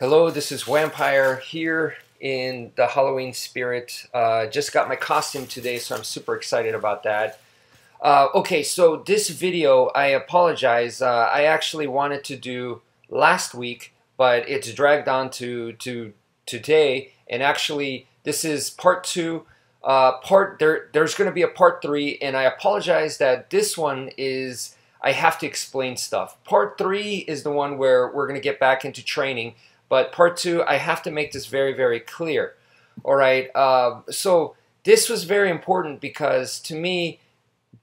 Hello, this is wmpyr here in the Halloween spirit. Just got my costume today, so I'm super excited about that. Okay, so this video, I apologize. I actually wanted to do last week, but it's dragged on to today. And actually, this is part two. There's going to be a part three, and I apologize that this one is I have to explain stuff. Part three is the one where we're going to get back into training. But part two, I have to make this very, very clear. All right. So this was very important because to me,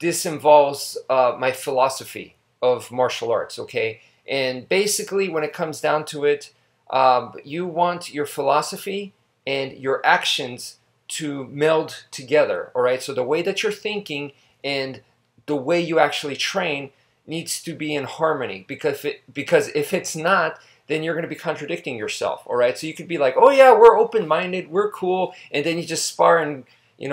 this involves my philosophy of martial arts. Okay. And basically, when it comes down to it, you want your philosophy and your actions to meld together. All right. So the way that you're thinking and the way you actually train needs to be in harmony, because if it's not, then you're going to be contradicting yourself, all right? So you could be like, oh yeah, we're open-minded, we're cool, and then you just spar and,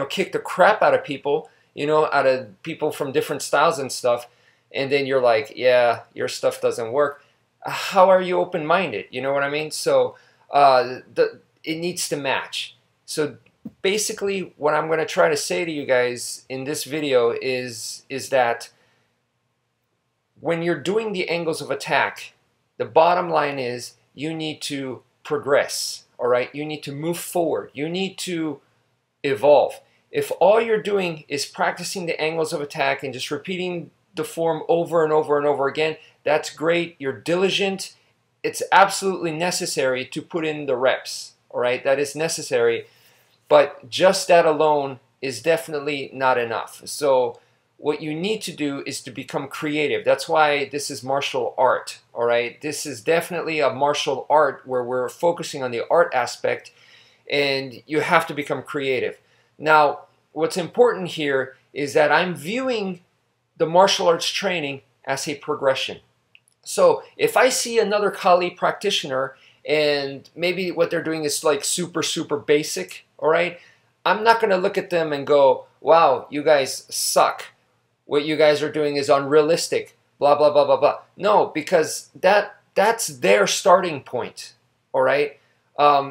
kick the crap out of people, out of people from different styles and stuff, and then you're like, yeah, your stuff doesn't work. How are you open-minded? You know what I mean? So it needs to match. So basically, what I'm going to try to say to you guys in this video is that when you're doing the angles of attack, the bottom line is you need to progress, all right? You need to move forward. You need to evolve. If all you're doing is practicing the angles of attack and just repeating the form over and over and over again, that's great. You're diligent. It's absolutely necessary to put in the reps, all right? That is necessary, but just that alone is definitely not enough. So what you need to do is to become creative. That's why this is martial art, all right? This is definitely a martial art where we're focusing on the art aspect, and you have to become creative. Now, what's important here is that I'm viewing the martial arts training as a progression. So if I see another Kali practitioner and maybe what they're doing is like super, super basic, all right? I'm not going to look at them and go, wow, you guys suck. What you guys are doing is unrealistic, blah, blah, blah, blah, blah. No, because that's their starting point, all right?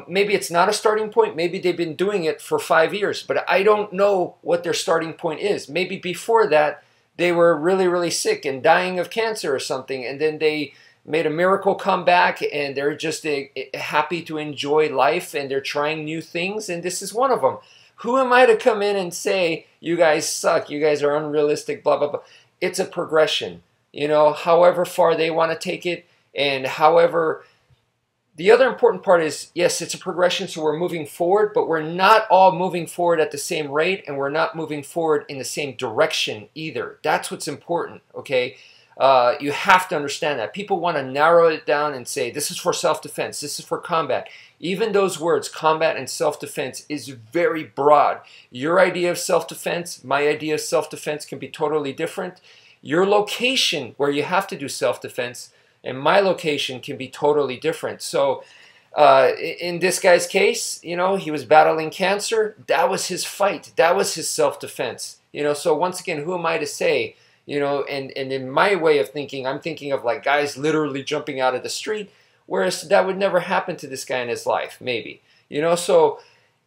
Maybe it's not a starting point. Maybe they've been doing it for 5 years, but I don't know what their starting point is. Maybe before that, they were really, really sick and dying of cancer or something, and then they made a miracle comeback, and they're just happy to enjoy life, and they're trying new things, and this is one of them. Who am I to come in and say, you guys suck, you guys are unrealistic, blah, blah, blah. It's a progression, however far they want to take it, and however. The other important part is, yes, it's a progression, so we're moving forward, but we're not all moving forward at the same rate, and we're not moving forward in the same direction either. That's what's important, okay? You have to understand that. People want to narrow it down and say, this is for self-defense, this is for combat. Even those words, combat and self-defense, is very broad. Your idea of self-defense, my idea of self-defense can be totally different. Your location where you have to do self-defense and my location can be totally different. So in this guy's case, he was battling cancer. That was his fight. That was his self-defense. So once again, who am I to say? And in my way of thinking, I'm thinking of like guys literally jumping out of the street, whereas that would never happen to this guy in his life, maybe. So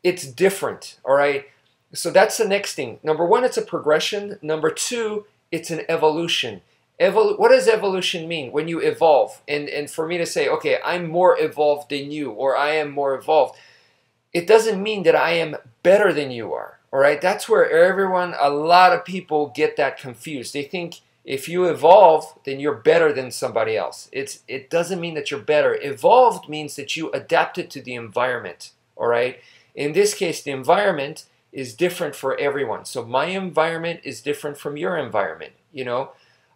it's different, all right? So that's the next thing. Number one, it's a progression. Number two, it's an evolution. What does evolution mean? When you evolve, and for me to say, okay, I'm more evolved than you, or I am more evolved, it doesn't mean that I am better than you are. All right, that's where a lot of people get that confused. They think if you evolve, then you're better than somebody else. It doesn't mean that you're better. Evolved means that you adapted to the environment. All right, in this case, the environment is different for everyone. So my environment is different from your environment.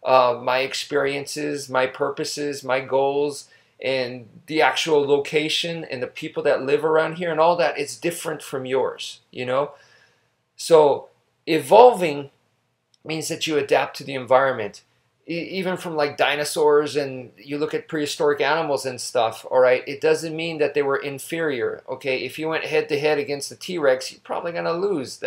My experiences, my purposes, my goals, and the actual location and the people that live around here and all that is different from yours. So evolving means that you adapt to the environment, even from like dinosaurs, and you look at prehistoric animals and stuff, all right? It doesn't mean that they were inferior, okay? If you went head to head against the T-Rex, you're probably going to lose.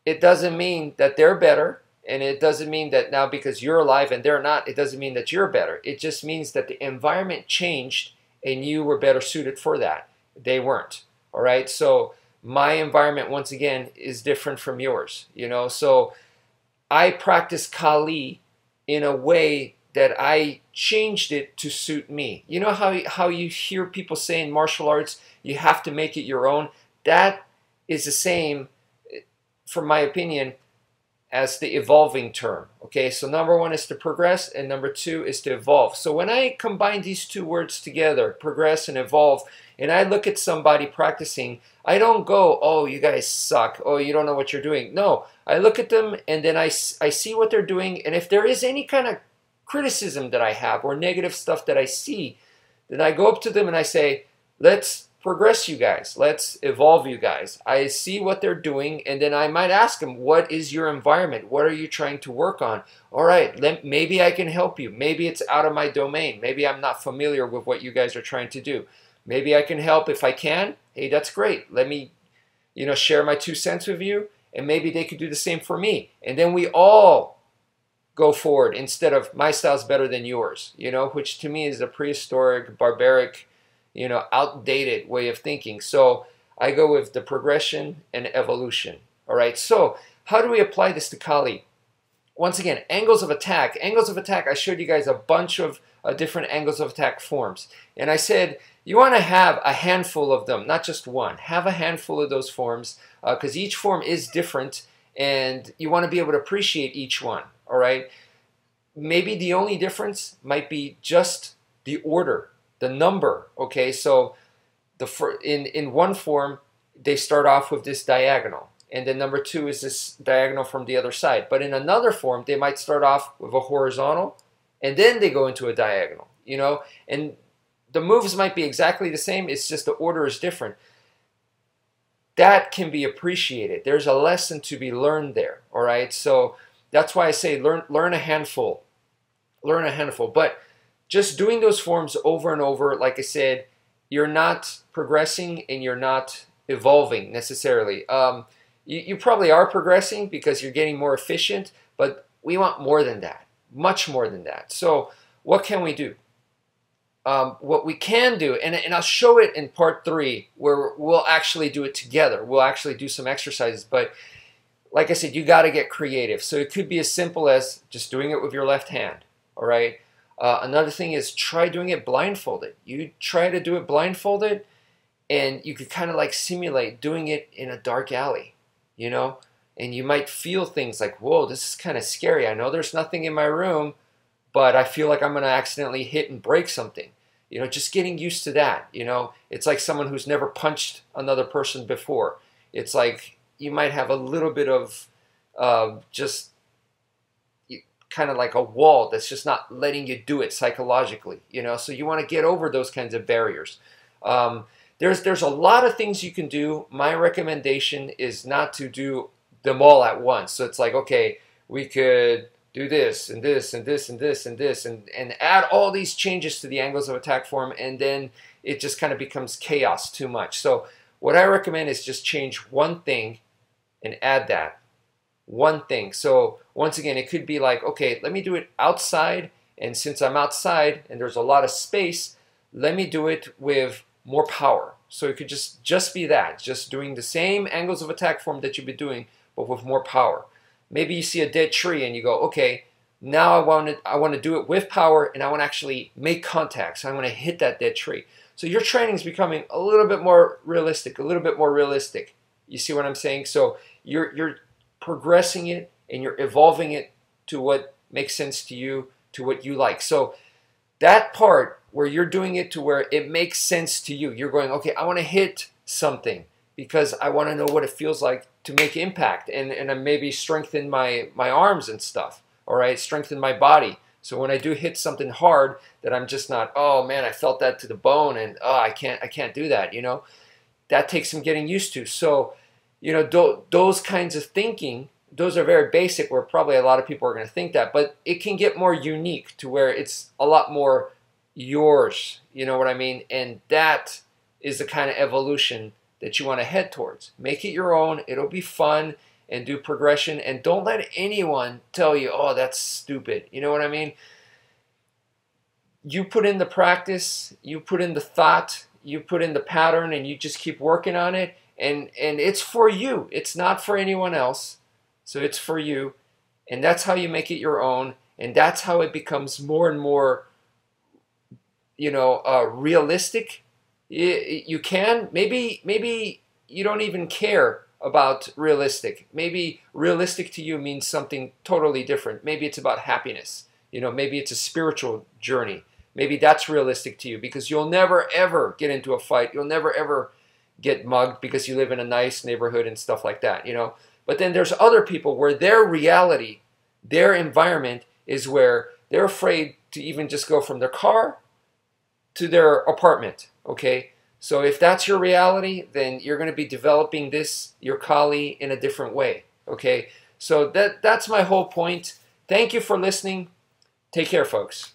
It doesn't mean that they're better, and it doesn't mean that now because you're alive and they're not, it doesn't mean that you're better. It just means that the environment changed and you were better suited for that. They weren't. All right. So my environment, once again, is different from yours. So I practice Kali in a way that I changed it to suit me. You know how you hear people say in martial arts, you have to make it your own? That is the same, from my opinion, as the evolving term. Okay, so number one is to progress, and number two is to evolve. So when I combine these two words together, progress and evolve, and I look at somebody practicing, I don't go, oh, you guys suck, oh, you don't know what you're doing. No, I look at them and then I see what they're doing, and if there is any kind of criticism that I have or negative stuff that I see, then I go up to them and I say, let's progress you guys, let's evolve you guys. I see what they're doing, and then I might ask them, what is your environment? What are you trying to work on? All right, maybe I can help you. Maybe it's out of my domain. Maybe I'm not familiar with what you guys are trying to do. Maybe I can help. If I can, hey, that's great. Let me, share my 2 cents with you, and maybe they could do the same for me. And then we all go forward instead of my style's better than yours, which to me is a prehistoric, barbaric, outdated way of thinking. So I go with the progression and evolution. All right. So how do we apply this to Kali? Once again, angles of attack. Angles of attack, I showed you guys a bunch of different angles of attack forms. And I said, you want to have a handful of them, not just one. Have a handful of those forms because each form is different, and you want to be able to appreciate each one. All right. Maybe the only difference might be just the order, the number. Okay, so in one form they start off with this diagonal, and then number two is this diagonal from the other side. But in another form they might start off with a horizontal, and then they go into a diagonal. And the moves might be exactly the same. It's just the order is different. That can be appreciated. There's a lesson to be learned there. All right, so that's why I say learn a handful. Learn a handful. But just doing those forms over and over, like I said, you're not progressing and you're not evolving necessarily. You probably are progressing because you're getting more efficient, but we want more than that, much more than that. So what can we do? What we can do, and I'll show it in part 3 where we'll actually do it together. We'll actually do some exercises, but like I said, you got to get creative. So it could be as simple as just doing it with your left hand. All right. Another thing is try doing it blindfolded. You try to do it blindfolded, and you could kind of like simulate doing it in a dark alley, and you might feel things like, whoa, this is kind of scary. I know there's nothing in my room, but I feel like I'm going to accidentally hit and break something. Just getting used to that. It's like someone who's never punched another person before. It's like you might have a little bit of just kind of like a wall that's just not letting you do it psychologically, so you want to get over those kinds of barriers. There's a lot of things you can do. My recommendation is not to do them all at once. So it's like, okay, we could do this and this and this and this and this and add all these changes to the angles of attack form, and then it just kind of becomes chaos too much. So what I recommend is just change one thing and add that one thing. So once again, it could be like, okay, let me do it outside, and since I'm outside and there's a lot of space, let me do it with more power. So it could just be that, just doing the same angles of attack form that you've been doing, but with more power. Maybe you see a dead tree and you go, okay, now I want to do it with power, and I want to actually make contact. So I want to hit that dead tree. So your training is becoming a little bit more realistic, a little bit more realistic. You see what I'm saying? So you're progressing it and you're evolving it to what makes sense to you, to what you like. So that part where you're doing it to where it makes sense to you, you're going, okay, I want to hit something because I want to know what it feels like to make impact, and maybe strengthen my arms and stuff. All right, strengthen my body. So when I do hit something hard, that I'm just not, oh man, I felt that to the bone, and oh, I can't do that. That takes some getting used to. So those kinds of thinking, those are very basic, where probably a lot of people are going to think that, but it can get more unique to where it's a lot more yours. You know what I mean? And that is the kind of evolution that you want to head towards. Make it your own. It'll be fun, and do progression, and don't let anyone tell you, oh, that's stupid. You know what I mean? you put in the practice, you put in the thought, you put in the pattern, and you just keep working on it, and it's for you. It's not for anyone else. So it's for you, and that's how you make it your own, and that's how it becomes more and more, realistic. You can maybe you don't even care about realistic. Maybe realistic to you means something totally different. Maybe it's about happiness. Maybe it's a spiritual journey. Maybe that's realistic to you, because you'll never ever get into a fight. You'll never ever get mugged because you live in a nice neighborhood and stuff like that. But then there's other people where their reality, their environment is where they're afraid to even just go from their car to their apartment. Okay, so if that's your reality, then you're going to be developing your Kali in a different way. Okay, so that's my whole point. Thank you for listening. Take care, folks.